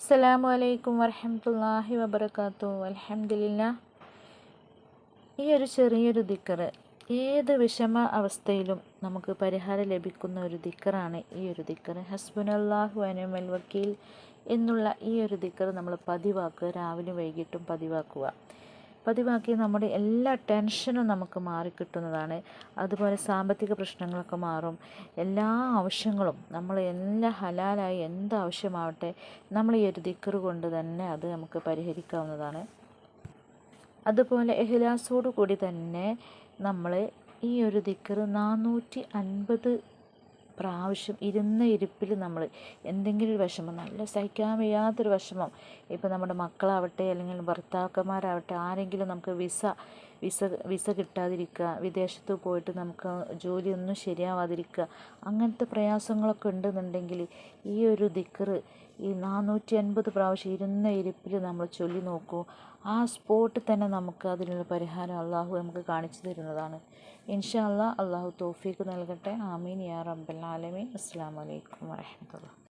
അസ്സലാമു അലൈക്കും വറഹ്മത്തുള്ളാഹി വബറകാതുഹു. അൽഹംദുലില്ലാഹ്. ഈ ഒരു ചെറിയൊരു ദിക്റ് ഏത് വിഷമ അവസ്ഥയിലും നമുക്ക് പരിഹാരം ലഭിക്കുന്ന ഒരു ദിക്റാണ് ഈ ഒരു ദിക്റ്. ഹസ്ബുനല്ലാഹു വനിഅമൽ വക്കീൽ എന്നുള്ള ഈ ഒരു ദിക്റ് നമ്മൾ പതിവാക്കുക. രാവിലെ വൈകിട്ടും പതിവാക്കി നമ്മുടെ എല്ലാ ടെൻഷനും നമുക്ക് മാറിക്കിട്ടുന്നതാണ്. അതുപോലെ സാമ്പത്തിക പ്രശ്നങ്ങളൊക്കെ മാറും. എല്ലാ ആവശ്യങ്ങളും നമ്മൾ എല്ലാ ഹലാലായി എന്ത് ആവശ്യമാവട്ടെ നമ്മൾ ഈ ഒരു ദിക്റ് കൊണ്ട് തന്നെ അത് നമുക്ക് പരിഹരിക്കാവുന്നതാണ്. അതുപോലെ ഇഖ്ലാസോടു കൂടി തന്നെ നമ്മൾ ഈ ഒരു ദിക്റ് 450 പ്രാവശ്യം ഇരുന്ന ഇരിപ്പിൽ നമ്മൾ എന്തെങ്കിലും ഒരു വിഷമം, നല്ല സഹിക്കാൻ വയ്യാത്തൊരു വിഷമം, ഇപ്പോൾ നമ്മുടെ മക്കളാവട്ടെ അല്ലെങ്കിൽ ഭർത്താക്കന്മാരാവട്ടെ, ആരെങ്കിലും നമുക്ക് വിസ കിട്ടാതിരിക്കുക, വിദേശത്ത് പോയിട്ട് നമുക്ക് ജോലിയൊന്നും ശരിയാവാതിരിക്കുക, അങ്ങനത്തെ പ്രയാസങ്ങളൊക്കെ ഉണ്ടെന്നുണ്ടെങ്കിൽ ഈ ഒരു ദിക്റ് ഈ 450 പ്രാവശ്യം ഇരുന്ന ഇരിപ്പിൽ നമ്മൾ ചൊല്ലി നോക്കൂ. ആ സ്പോട്ടിൽ തന്നെ നമുക്ക് അതിനുള്ള പരിഹാരം അള്ളാഹു നമുക്ക് കാണിച്ചു തരുന്നതാണ്. ഇൻഷാ അല്ലാഹ്. അള്ളാഹു തൗഫീഖ് നൽകട്ടെ. ആമീൻ യാ റബ്ബൽ ആലമീൻ. അസ്സലാമു അലൈക്കും വറഹ്മത്തുള്ളാഹി.